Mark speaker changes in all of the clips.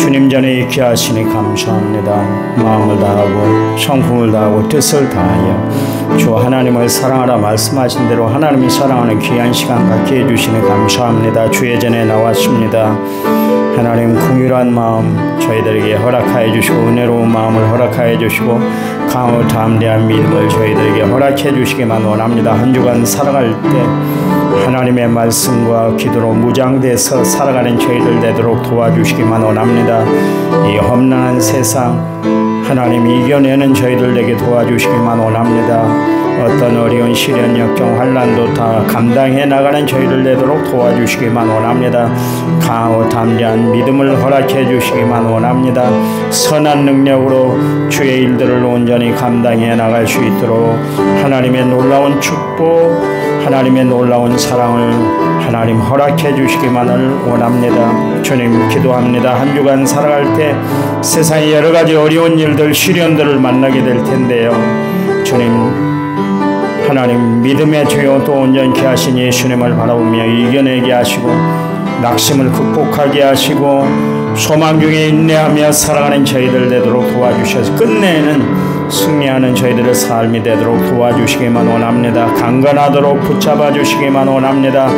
Speaker 1: 주님 전에 있게 하시니 감사합니다. 마음을 다하고 성품을 다하고 뜻을 다하여 주 하나님을 사랑하라 말씀하신 대로 하나님이 사랑하는 귀한 시간 갖게 해주시니 감사합니다. 주의 전에 나왔습니다. 하나님 긍휼한 마음 저희들에게 허락하여 주시고 은혜로운 마음을 허락하여 주시고 강하고 담대한 믿음을 저희들에게 허락해 주시기만 원합니다. 한 주간 살아갈 때 하나님의 말씀과 기도로 무장돼서 살아가는 저희들 되도록 도와주시기만 원합니다. 이 험난한 세상 하나님이 이겨내는 저희들에게 도와주시기만 원합니다. 어떤 어려운 시련, 역경, 환난도 다 감당해 나가는 저희들 되도록 도와주시기만 원합니다. 강하고 담대한 믿음을 허락해 주시기만 원합니다. 선한 능력으로 주의 일들을 온전히 감당해 나갈 수 있도록 하나님의 놀라운 축복, 하나님의 놀라운 사랑을 하나님 허락해 주시기만을 원합니다. 주님 기도합니다. 한 주간 살아갈 때 세상의 여러 가지 어려운 일들, 시련들을 만나게 될 텐데요. 주님 하나님 믿음의 주요 또 온전케 하신 예수님을 바라보며 이겨내게 하시고 낙심을 극복하게 하시고 소망 중에 인내하며 살아가는 저희들 되도록 도와주셔서 끝내는 승리하는 저희들의 삶이 되도록 도와주시기만 원합니다. 강건하도록 붙잡아 주시기만 원합니다.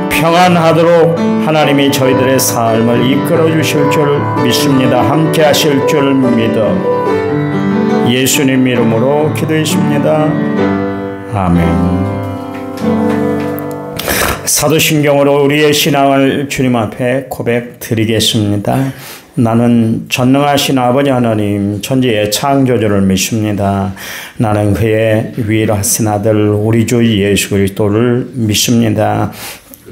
Speaker 1: 평안하도록 하나님이 저희들의 삶을 이끌어 주실 줄 믿습니다. 함께 하실 줄 믿어 예수님 이름으로 기도했습니다. 아멘. 사도신경으로 우리의 신앙을 주님 앞에 고백 드리겠습니다. 나는 전능하신 아버지 하나님 천지의 창조주를 믿습니다. 나는 그의 위일하신 아들 우리 주 예수 그리스도를 믿습니다.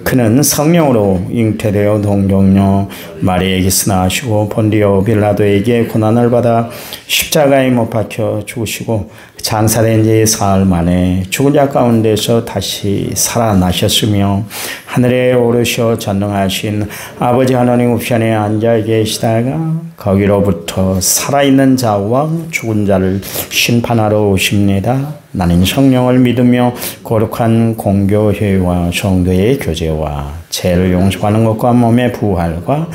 Speaker 1: 그는 성령으로 잉태되어 동정녀 마리아에게서 나시고 본디오 빌라도에게 고난을 받아 십자가에 못 박혀 죽으시고 장사된 지 사흘 만에 죽은 자 가운데서 다시 살아나셨으며 하늘에 오르셔 전능하신 아버지 하나님 우편에 앉아 계시다가 거기로부터 살아있는 자와 죽은 자를 심판하러 오십니다. 나는 성령을 믿으며 거룩한 공교회와 성도의 교제와 죄를 용서하는 것과 몸의 부활과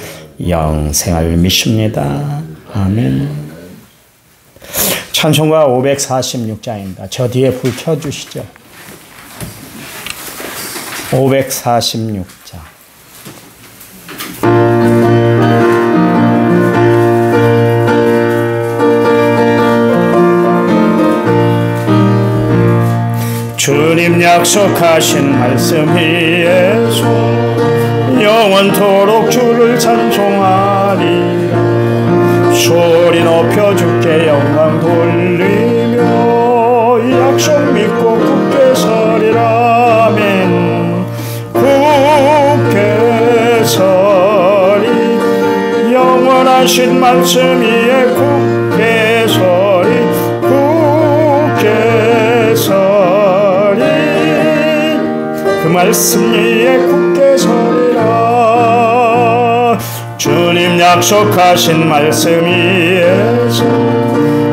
Speaker 1: 영생을 믿습니다. 아멘. 찬송가 546장입니다. 저 뒤에 불 켜주시죠. 546장. 주님 약속하신 말씀 위에서 영원토록 주를 찬송하리라. 소리 높여 주께 영광 돌리며 약속 믿고 굳게 서리라. 아멘. 굳게 서리 영원하신 말씀 위에 굳게 서리 굳게 서리 그 말씀 위에 굳게 서리라. 주님 약속하신 말씀 위에서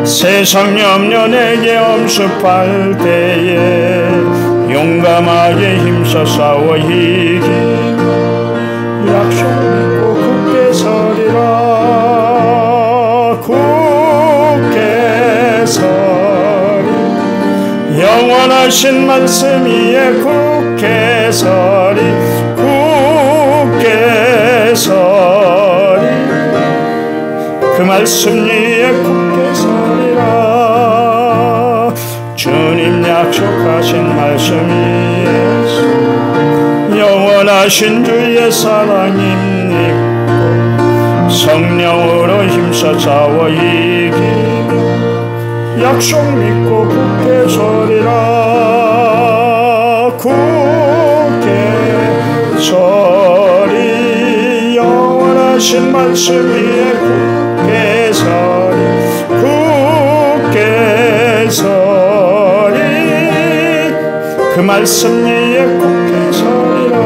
Speaker 1: 세상 염려 내게 엄습할 때에 용감하게 힘써 싸워 이기며 약속 믿고 굳게 서리라. 굳게 서리 영원하신 말씀 위에 굳게 서리 굳게 서리 그 말씀 위에 굳게 서리라. 주님 약속하신 말씀 위에서 영원하신 주의 사랑 힘입고 성령으로 힘써 싸워 이기며 약속 믿고 굳게 서리라. 굳게 서리 영원하신 말씀 위에 굳게 서리 굳게 서리 그 말씀 위에 굳게 서리라.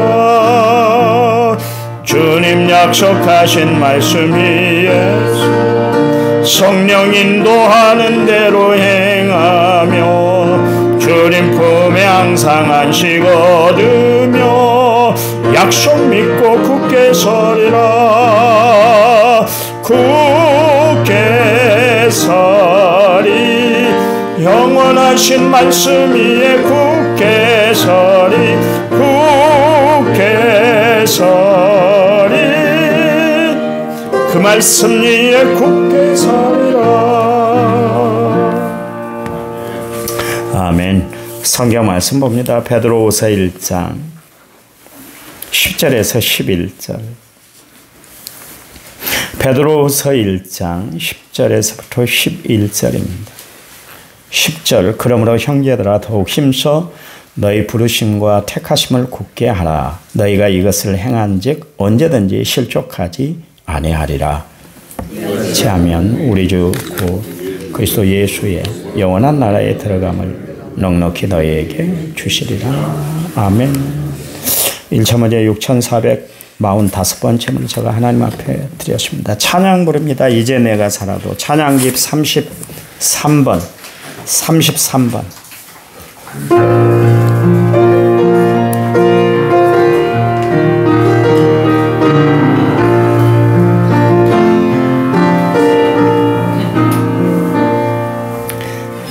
Speaker 1: 주님 약속하신 말씀 위에서 성령 인도하는 대로 행하며 주님 품에 항상 안식 얻으며 약속 믿고 굳게 서리라. 굳게 서리 영원하신 말씀 위에 굳게 서리 굳게 서리 그 말씀 위에 굳게 서리라. 아멘. 성경 말씀 봅니다. 베드로후서 1장 10절에서 11절. 베드로후서 1장 10절에서부터 11절입니다. 10절. 그러므로 형제들아 더욱 힘써 너희 부르심과 택하심을 굳게 하라. 너희가 이것을 행한즉 언제든지 실족하지 아니하리라. 그렇지하면 우리 주 구 그리스도 예수의 영원한 나라에 들어감을 넉넉히 너희에게 주시리라. 아멘. 1차 문제 6445번째 제가 하나님 앞에 드렸습니다. 찬양 부릅니다. 이제 내가 살아도. 찬양집 33번. 33번.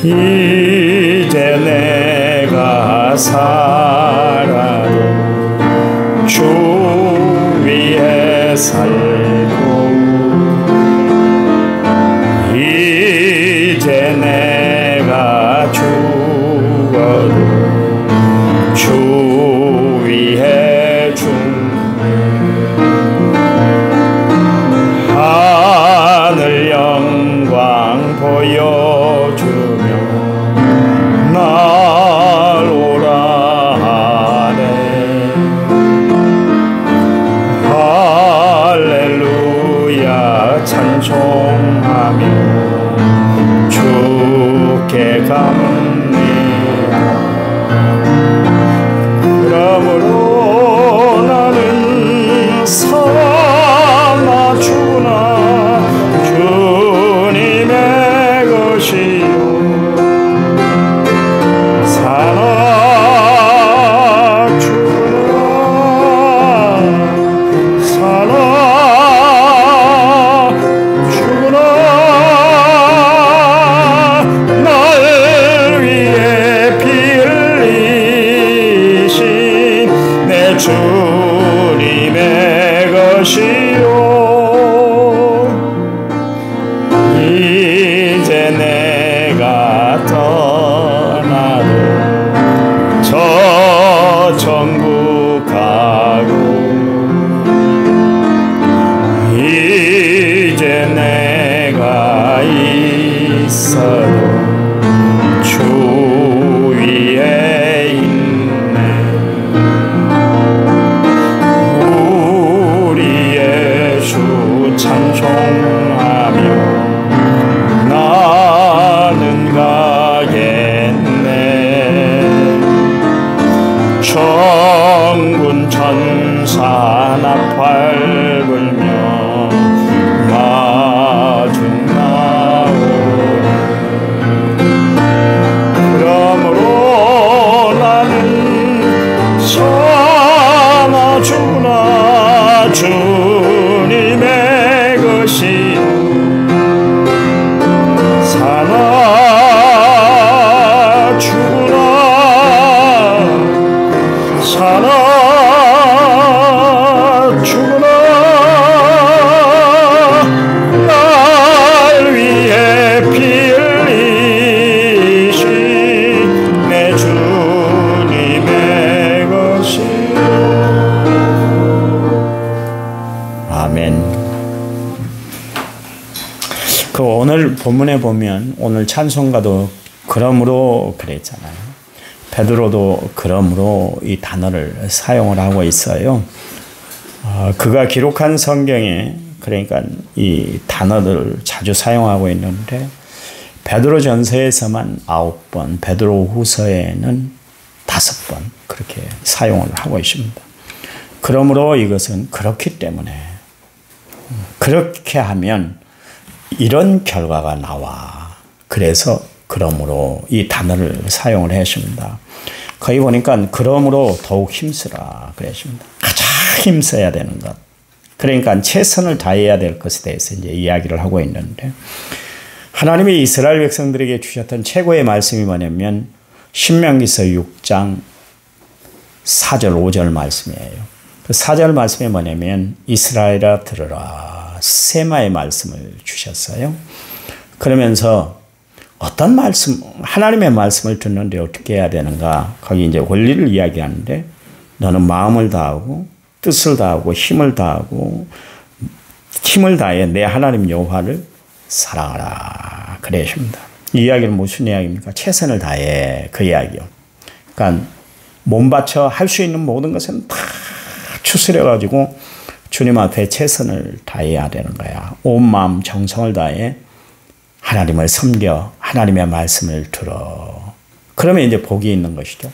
Speaker 1: 이제 내가 살아도 주 위에 살고 이제 내가 죽어도 주 위에 죽네. 하늘 영광 보여주며 날 오라 하네. 할렐루야 찬송하며 주께 감사합니다. 그러므로 나는 사나 죽으나 주님의 것이요 사나 죽으나 사나 죽으나 날 위해 피 흘리신 내 주님의 것이요 이제 내가 떠나도 저 천국 가고 이제 내가 있어도 주 위에 있네. 우리 예수 찬송하며 나는 가겠네. 천군 천사 나팔 불며 마중 나오네. 그러므로 나는 사나 죽으나 주님의 것이 사나 죽으나 사나 죽으나 날 위해 피 흘리신 내 주님의 것이요. 아멘. 그 오늘 본문에 보면 오늘 찬송가도 그러므로 그랬잖아요. 베드로도 그러므로 이 단어를 사용을 하고 있어요. 그가 기록한 성경에 그러니까 이 단어들을 자주 사용하고 있는데 베드로전서에서만 9번, 베드로후서에는 5번 그렇게 사용을 하고 있습니다. 그러므로 이것은 그렇기 때문에 그렇게 하면 이런 결과가 나와. 그래서 그러므로 이 단어를 사용을 했습니다. 거기 보니까 그러므로 더욱 힘쓰라 그랬습니다. 가장 힘써야 되는 것. 그러니까 최선을 다해야 될 것에 대해서 이제 이야기를 하고 있는데, 하나님이 이스라엘 백성들에게 주셨던 최고의 말씀이 뭐냐면 신명기서 6장 4절 5절 말씀이에요. 그 4절 말씀이 뭐냐면 이스라엘아 들으라, 세마의 말씀을 주셨어요. 그러면서 어떤 말씀, 하나님의 말씀을 듣는데 어떻게 해야 되는가, 거기 이제 원리를 이야기하는데, 너는 마음을 다하고 뜻을 다하고 힘을 다해 내 하나님 여호와를 사랑하라 그러십니다. 이 이야기는 무슨 이야기입니까? 최선을 다해, 그 이야기요. 그러니까 몸 바쳐 할 수 있는 모든 것은 다 추스려 가지고 주님 앞에 최선을 다해야 되는 거야. 온 마음 정성을 다해 하나님을 섬겨 하나님의 말씀을 들어. 그러면 이제 복이 있는 것이죠.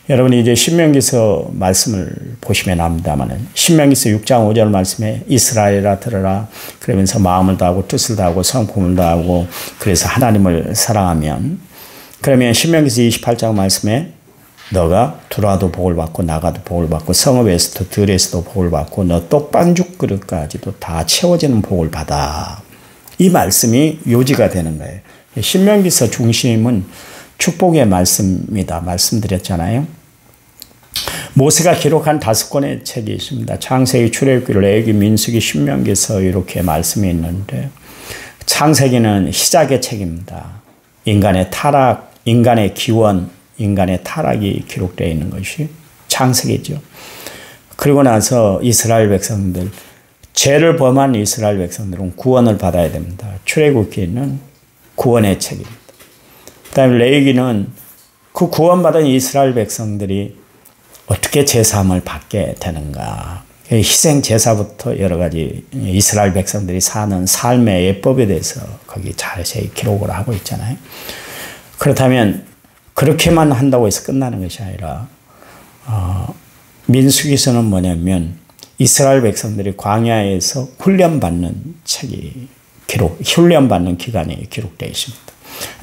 Speaker 1: 여러분이 이제 신명기서 말씀을 보시면 압니다만은, 신명기서 6장 5절 말씀에 이스라엘아 들으라, 그러면서 마음을 다하고 뜻을 다하고 성품을 다하고 그래서 하나님을 사랑하면, 그러면 신명기서 28장 말씀에 너가 들어와도 복을 받고 나가도 복을 받고 성읍에서도 들에서도 복을 받고 너 떡반죽 그릇까지도 다 채워지는 복을 받아. 이 말씀이 요지가 되는 거예요. 신명기서 중심은 축복의 말씀입니다. 말씀드렸잖아요. 모세가 기록한 5권의 책이 있습니다. 창세기, 출애굽기, 레위기, 민수기, 신명기서 이렇게 말씀이 있는데, 창세기는 시작의 책입니다. 인간의 타락, 인간의 기원, 인간의 타락이 기록되어 있는 것이 창세기죠. 그리고 나서 이스라엘 백성들, 죄를 범한 이스라엘 백성들은 구원을 받아야 됩니다. 출애굽기는 구원의 책입니다. 그 다음에 레위기는 그 구원받은 이스라엘 백성들이 어떻게 제사함을 받게 되는가, 희생 제사부터 여러 가지 이스라엘 백성들이 사는 삶의 예법에 대해서 거기 자세히 기록을 하고 있잖아요. 그렇다면 그렇게만 한다고 해서 끝나는 것이 아니라 민수기서는 뭐냐면 이스라엘 백성들이 광야에서 훈련받는 책이 훈련받는 기간이 기록되어 있습니다.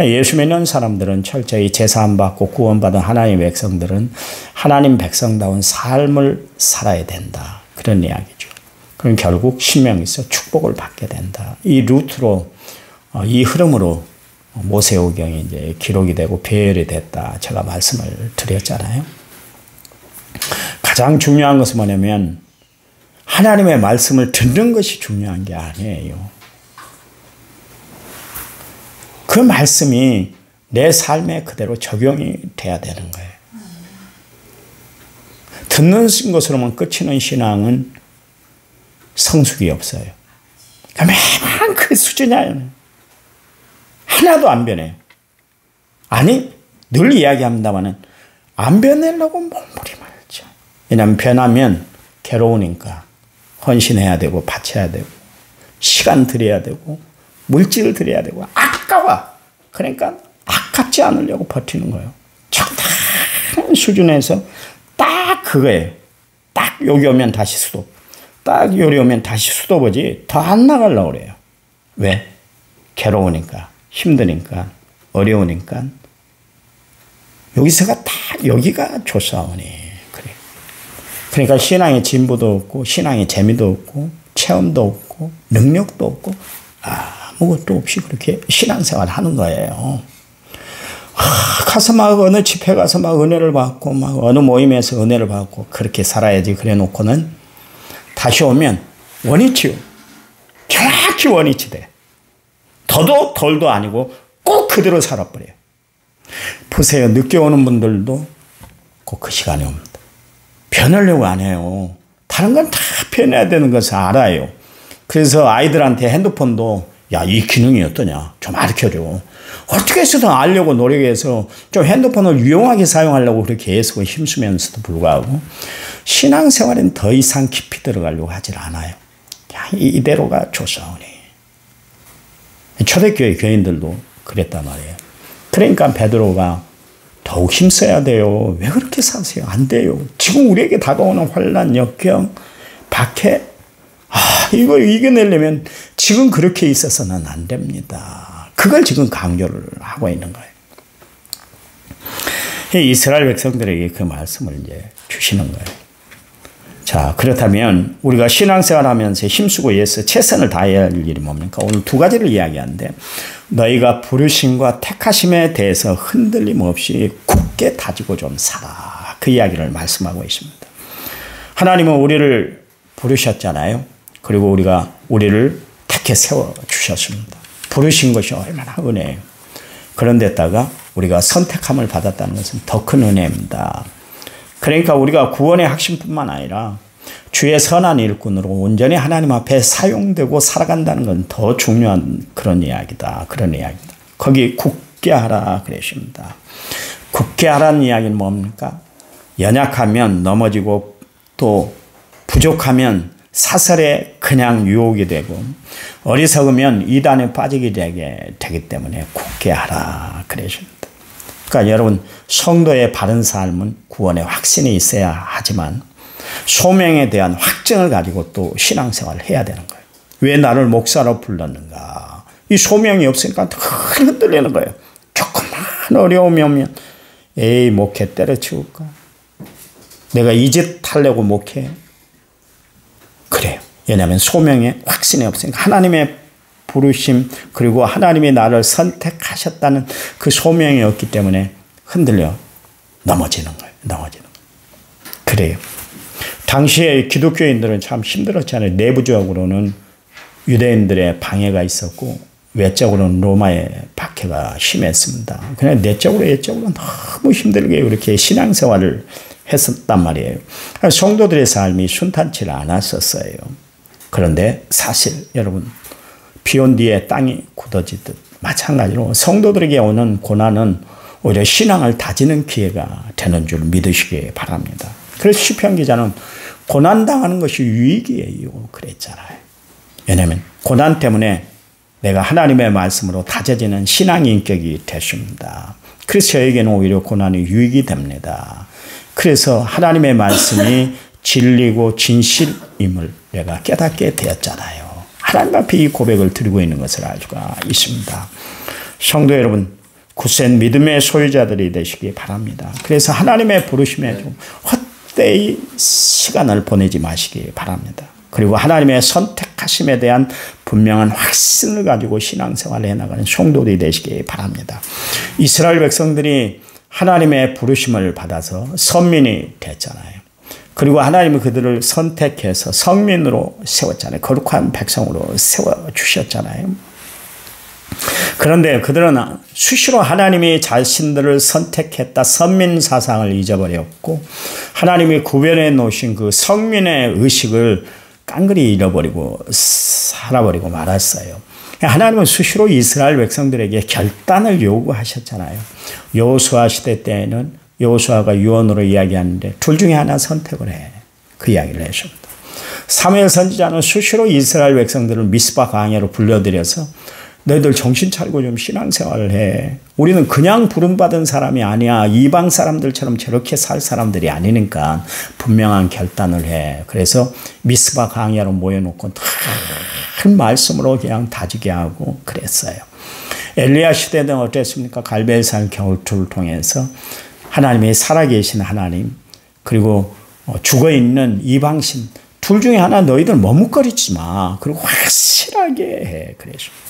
Speaker 1: 예수 믿는 사람들은 철저히 제사함 받고 구원받은 하나님의 백성들은 하나님 백성다운 삶을 살아야 된다, 그런 이야기죠. 그럼 결국 신명기서 축복을 받게 된다. 이 루트로, 이 흐름으로 모세오경이 이제 기록이 되고 배열이 됐다, 제가 말씀을 드렸잖아요. 가장 중요한 것은 뭐냐면 하나님의 말씀을 듣는 것이 중요한 게 아니에요. 그 말씀이 내 삶에 그대로 적용이 돼야 되는 거예요. 듣는 것으로만 끝이는 신앙은 성숙이 없어요. 매번 그 수준이에요. 하나도 안 변해요. 아니, 늘 이야기합니다만 안 변하려고 몸부림을죠. 왜냐하면 변하면 괴로우니까 헌신해야 되고 바쳐야 되고 시간 들여야 되고 물질을 들여야 되고 아까워. 그러니까 아깝지 않으려고 버티는 거예요. 적당한 수준에서 딱 그거예요. 딱 여기 오면 다시 수도. 딱 요리 오면 다시 수도보지 더 안 나가려고 그래요. 왜? 괴로우니까, 힘드니까, 어려우니까. 여기서가 다 여기가 좋사오니. 그래. 그러니까 신앙의 진보도 없고 신앙의 재미도 없고 체험도 없고 능력도 없고 아무것도 없이 그렇게 신앙생활을 하는 거예요. 가서 막 어느 집회 가서 막 은혜를 받고 막 어느 모임에서 은혜를 받고 그렇게 살아야지. 그래 놓고는 다시 오면 원위치, 정확히 원위치 돼. 더도 덜도 아니고 꼭 그대로 살아버려요. 보세요. 늦게 오는 분들도 꼭 그 시간에 옵니다. 변하려고 안 해요. 다른 건 다 변해야 되는 것을 알아요. 그래서 아이들한테 핸드폰도 야, 이 기능이 어떠냐 좀 가르쳐줘. 어떻게 해서든 알려고 노력해서 좀 핸드폰을 유용하게 사용하려고 그렇게 애쓰고 힘쓰면서도 불구하고 신앙생활엔 더 이상 깊이 들어가려고 하질 않아요. 그냥 이대로가 좋사오니. 초대교회 교인들도 그랬단 말이에요. 그러니까 베드로가 더욱 힘써야 돼요. 왜 그렇게 사세요? 안 돼요. 지금 우리에게 다가오는 환난, 역경, 박해, 이거 이겨내려면 지금 그렇게 있어서는 안 됩니다. 그걸 지금 강조를 하고 있는 거예요. 이스라엘 백성들에게 그 말씀을 이제 주시는 거예요. 자, 그렇다면 우리가 신앙생활 하면서 힘쓰고 위해서 최선을 다해야 할 일이 뭡니까? 오늘 두 가지를 이야기하는데, 너희가 부르심과 택하심에 대해서 흔들림 없이 굳게 다지고 좀 살아. 그 이야기를 말씀하고 있습니다. 하나님은 우리를 부르셨잖아요. 그리고 우리를 택해 세워주셨습니다. 부르신 것이 얼마나 은혜예요. 그런데다가 우리가 선택함을 받았다는 것은 더 큰 은혜입니다. 그러니까 우리가 구원의 확신뿐만 아니라 주의 선한 일꾼으로 온전히 하나님 앞에 사용되고 살아간다는 건 더 중요한 그런 이야기다. 그런 이야기다. 거기 굳게 하라 그러십니다. 굳게 하라는 이야기는 뭡니까? 연약하면 넘어지고 또 부족하면 사설에 그냥 유혹이 되고 어리석으면 이단에 빠지게 되기 때문에 굳게 하라 그러십니다. 그러니까 여러분, 성도의 바른 삶은 구원의 확신이 있어야 하지만 소명에 대한 확증을 가지고 또 신앙생활을 해야 되는 거예요. 왜 나를 목사로 불렀는가? 이 소명이 없으니까 흔들리는 거예요. 조금만 어려움이 오면 에이, 목회 때려치울까? 내가 이 짓 하려고 목회? 그래요. 왜냐하면 소명에 확신이 없으니까 하나님의 부르심 그리고 하나님이 나를 선택하셨다는 그 소명이 없기 때문에 흔들려 넘어지는 거예요. 그래요. 당시에 기독교인들은 참 힘들었잖아요. 내부적으로는 유대인들의 방해가 있었고 외적으로는 로마의 박해가 심했습니다. 그냥 내적으로 외적으로 너무 힘들게 이렇게 신앙생활을 했었단 말이에요. 성도들의 삶이 순탄치 않았었어요. 그런데 사실 여러분, 비온 뒤에 땅이 굳어지듯 마찬가지로 성도들에게 오는 고난은 오히려 신앙을 다지는 기회가 되는 줄 믿으시기 바랍니다. 그래서 시편 기자는 고난당하는 것이 유익이에요 그랬잖아요. 왜냐하면 고난 때문에 내가 하나님의 말씀으로 다져지는 신앙의 인격이 되십니다. 그래서 저에게는 오히려 고난이 유익이 됩니다. 그래서 하나님의 말씀이 진리고 진실임을 내가 깨닫게 되었잖아요. 하나님 앞에 이 고백을 드리고 있는 것을 알 수가 있습니다. 성도 여러분, 굳센 믿음의 소유자들이 되시기 바랍니다. 그래서 하나님의 부르심에 좀 헛되이 시간을 보내지 마시기 바랍니다. 그리고 하나님의 선택하심에 대한 분명한 확신을 가지고 신앙생활을 해나가는 성도들이 되시기 바랍니다. 이스라엘 백성들이 하나님의 부르심을 받아서 선민이 됐잖아요. 그리고 하나님은 그들을 선택해서 성민으로 세웠잖아요. 거룩한 백성으로 세워주셨잖아요. 그런데 그들은 수시로 하나님이 자신들을 선택했다 선민 사상을 잊어버렸고 하나님이 구별해 놓으신 그 성민의 의식을 깡그리 잃어버리고 살아버리고 말았어요. 하나님은 수시로 이스라엘 백성들에게 결단을 요구하셨잖아요. 여호수아 시대 때에는 여호수아가 유언으로 이야기하는데 둘 중에 하나 선택을 해. 그 이야기를 했습니다. 사무엘 선지자는 수시로 이스라엘 백성들을 미스바 광야로 불러들여서 너희들 정신 차리고 좀 신앙생활을 해. 우리는 그냥 부름받은 사람이 아니야. 이방 사람들처럼 저렇게 살 사람들이 아니니까 분명한 결단을 해. 그래서 미스바 광야로 모여놓고 큰 말씀으로 그냥 다지게 하고 그랬어요. 엘리야 시대는 어땠습니까? 갈멜산 겨울투를 통해서 하나님이 살아계신 하나님 그리고 죽어있는 이방신 둘 중에 하나 너희들 머뭇거리지 마. 그리고 확실하게 해. 그랬습니다.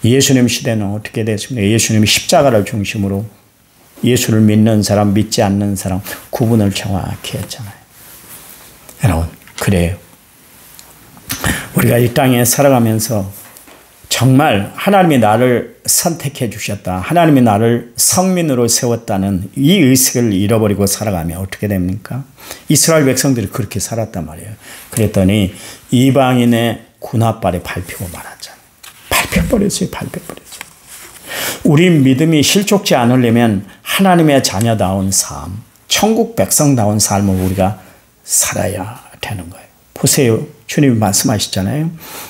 Speaker 1: 예수님 시대는 어떻게 됐습니까? 예수님이 십자가를 중심으로 예수를 믿는 사람 믿지 않는 사람 구분을 정확히 했잖아요. 여러분 그래요. 우리가 이 땅에 살아가면서 정말 하나님이 나를 선택해 주셨다. 하나님이 나를 성민으로 세웠다는 이 의식을 잃어버리고 살아가면 어떻게 됩니까? 이스라엘 백성들이 그렇게 살았단 말이에요. 그랬더니 이방인의 군합발에 밟히고 말았잖아요. 밟혀버렸어요. 우리 믿음이 실족지 않으려면 하나님의 자녀다운 삶, 천국 백성다운 삶을 우리가 살아야 되는 거예요. 보세요. 주님이 말씀하셨잖아요.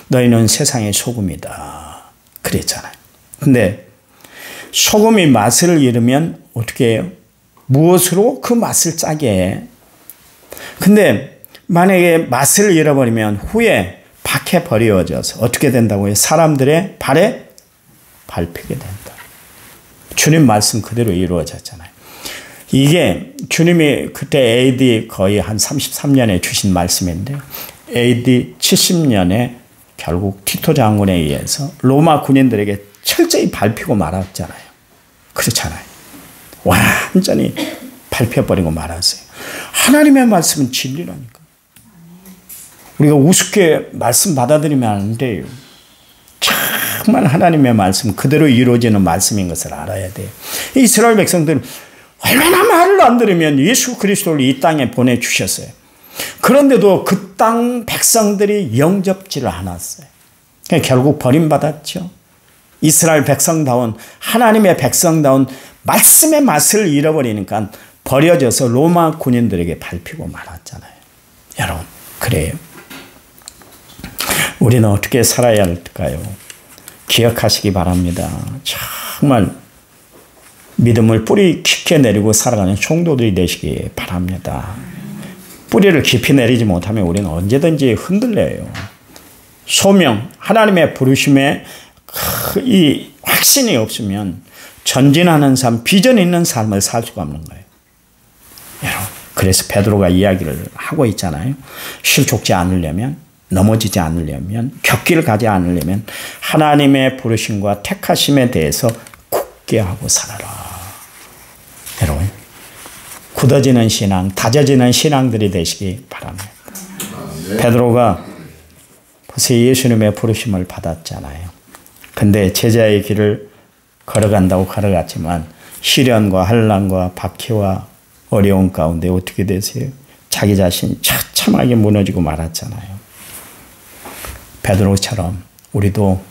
Speaker 1: 너희는 세상의 소금이다. 그랬잖아요. 근데 소금이 맛을 잃으면 어떻게 해요? 무엇으로 그 맛을 짜게 해? 근데 만약에 맛을 잃어버리면 후에 밖에 버려져서 어떻게 된다고요? 사람들의 발에 밟히게 된다. 주님 말씀 그대로 이루어졌잖아요. 이게 주님이 그때 AD 거의 한 33년에 주신 말씀인데요. AD 70년에 결국 티토 장군에 의해서 로마 군인들에게 철저히 밟히고 말았잖아요. 그렇잖아요. 완전히 밟혀버리고 말았어요. 하나님의 말씀은 진리라니까. 우리가 우습게 말씀 받아들이면 안 돼요. 정말 하나님의 말씀 그대로 이루어지는 말씀인 것을 알아야 돼요. 이스라엘 백성들은 얼마나 말을 안 들으면 예수 그리스도를 이 땅에 보내주셨어요. 그런데도 그 땅 백성들이 영접지를 않았어요. 결국 버림받았죠. 이스라엘 백성다운 하나님의 백성다운 말씀의 맛을 잃어버리니까 버려져서 로마 군인들에게 밟히고 말았잖아요. 여러분 그래요. 우리는 어떻게 살아야 할까요? 기억하시기 바랍니다. 정말 믿음을 뿌리 깊게 내리고 살아가는 성도들이 되시기 바랍니다. 뿌리를 깊이 내리지 못하면 우리는 언제든지 흔들려요. 소명, 하나님의 부르심에 이 확신이 없으면 전진하는 삶, 비전 있는 삶을 살 수가 없는 거예요. 여러분, 그래서 베드로가 이야기를 하고 있잖아요. 실족지 않으려면, 넘어지지 않으려면, 격기를 가지 않으려면 하나님의 부르심과 택하심에 대해서 굳게 하고 살아라. 여러분, 굳어지는 신앙, 다져지는 신앙들이 되시기 바랍니다. 베드로가 벌써 예수님의 부르심을 받았잖아요. 근데 제자의 길을 걸어간다고 걸어갔지만 시련과 환난과 박해와 어려운 가운데 어떻게 되세요? 자기 자신이 처참하게 무너지고 말았잖아요. 베드로처럼 우리도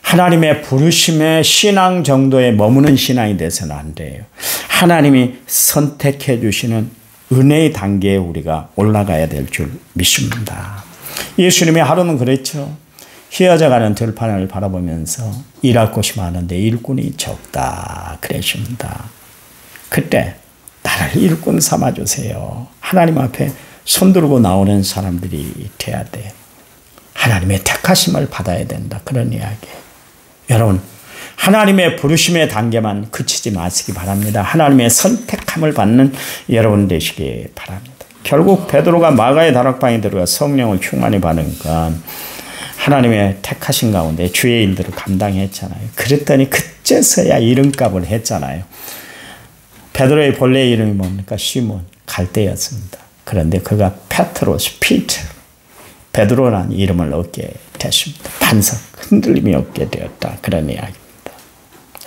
Speaker 1: 하나님의 부르심의 신앙 정도에 머무는 신앙이 돼서는 안 돼요. 하나님이 선택해 주시는 은혜의 단계에 우리가 올라가야 될 줄 믿습니다. 예수님의 하루는 그랬죠. 휘어져가는 들판을 바라보면서 일할 곳이 많은데 일꾼이 적다 그러십니다. 그때 나를 일꾼 삼아주세요. 하나님 앞에 손들고 나오는 사람들이 돼야 돼. 하나님의 택하심을 받아야 된다. 그런 이야기예요. 여러분, 하나님의 부르심의 단계만 그치지 마시기 바랍니다. 하나님의 선택함을 받는 여러분 되시기 바랍니다. 결국 베드로가 마가의 다락방에 들어가 성령을 충만히 받으니까 하나님의 택하신 가운데 주의 일들을 감당했잖아요. 그랬더니 그제서야 이름값을 했잖아요. 베드로의 본래 이름이 뭡니까? 시몬, 갈대였습니다. 그런데 그가 페트로스, 피터, 베드로라는 이름을 얻게 됐습니다. 반석, 흔들림이 없게 되었다. 그런 이야기입니다.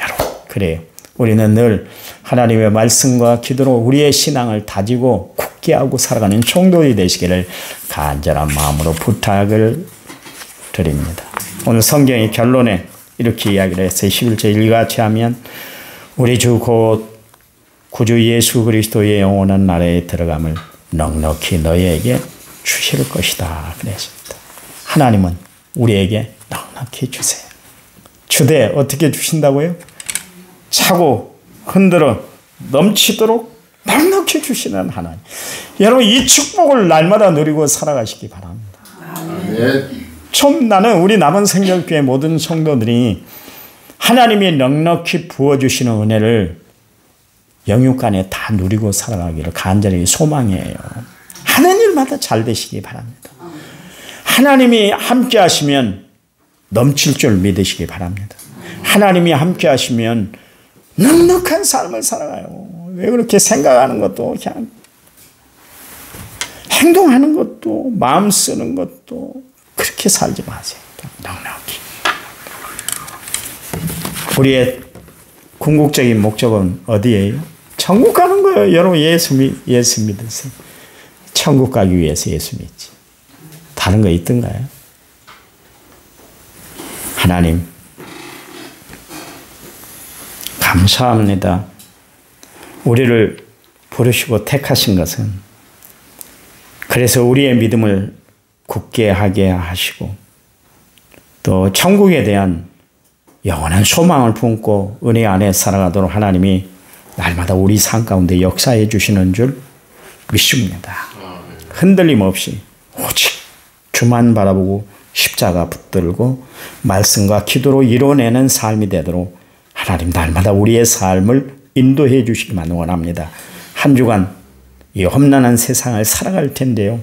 Speaker 1: 여러분, 그래요. 우리는 늘 하나님의 말씀과 기도로 우리의 신앙을 다지고 굳게 하고 살아가는 성도들이 되시기를 간절한 마음으로 부탁을 드립니다. 오늘 성경의 결론에 이렇게 이야기를 했어요. 11절 일같이 하면 우리 주 곧 구주 예수 그리스도의 영원한 나라에 들어감을 넉넉히 너희에게 주실 것이다. 그랬습니다. 하나님은 우리에게 넉넉히 주세요. 주되 어떻게 주신다고요? 차고 흔들어 넘치도록 넉넉히 주시는 하나님. 여러분 이 축복을 날마다 누리고 살아가시기 바랍니다. 좀 나는 우리 남은 생명교회 모든 성도들이 하나님이 넉넉히 부어주시는 은혜를 영육간에 다 누리고 살아가기를 간절히 소망해요. 하는 일마다 잘 되시기 바랍니다. 하나님이 함께 하시면 넘칠 줄 믿으시기 바랍니다. 하나님이 함께 하시면 넉넉한 삶을 살아가요. 왜 그렇게 생각하는 것도 그냥 행동하는 것도 마음 쓰는 것도 그렇게 살지 마세요. 넉넉히. 우리의 궁극적인 목적은 어디예요? 천국 가는 거예요. 여러분 예수 믿으세요. 천국 가기 위해서 예수 믿지. 다른 거 있던가요? 하나님 감사합니다. 우리를 부르시고 택하신 것은 그래서 우리의 믿음을 굳게 하게 하시고 또 천국에 대한 영원한 소망을 품고 은혜 안에 살아가도록 하나님이 날마다 우리 삶 가운데 역사해 주시는 줄 믿습니다. 흔들림 없이 오직 주만 바라보고 십자가 붙들고 말씀과 기도로 이뤄내는 삶이 되도록 하나님 날마다 우리의 삶을 인도해 주시기만 원합니다. 한 주간 이 험난한 세상을 살아갈 텐데요.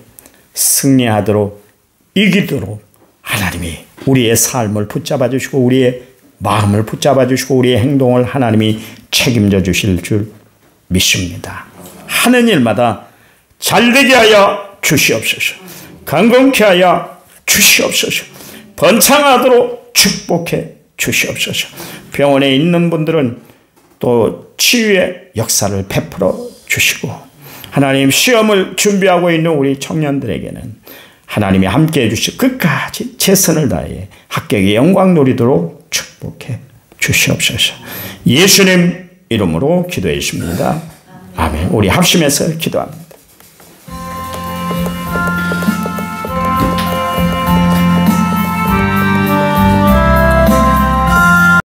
Speaker 1: 승리하도록 이기도록 하나님이 우리의 삶을 붙잡아 주시고 우리의 마음을 붙잡아 주시고 우리의 행동을 하나님이 책임져 주실 줄 믿습니다. 하는 일마다 잘되게 하여 주시옵소서. 건강케 하여 주시옵소서. 번창하도록 축복해 주시옵소서. 병원에 있는 분들은 또 치유의 역사를 베풀어 주시고 하나님 시험을 준비하고 있는 우리 청년들에게는 하나님이 함께해 주시고 끝까지 최선을 다해 합격의 영광 누리도록 축복해 주시옵소서. 예수님 이름으로 기도했습니다. 아멘. 우리 합심해서 기도합니다.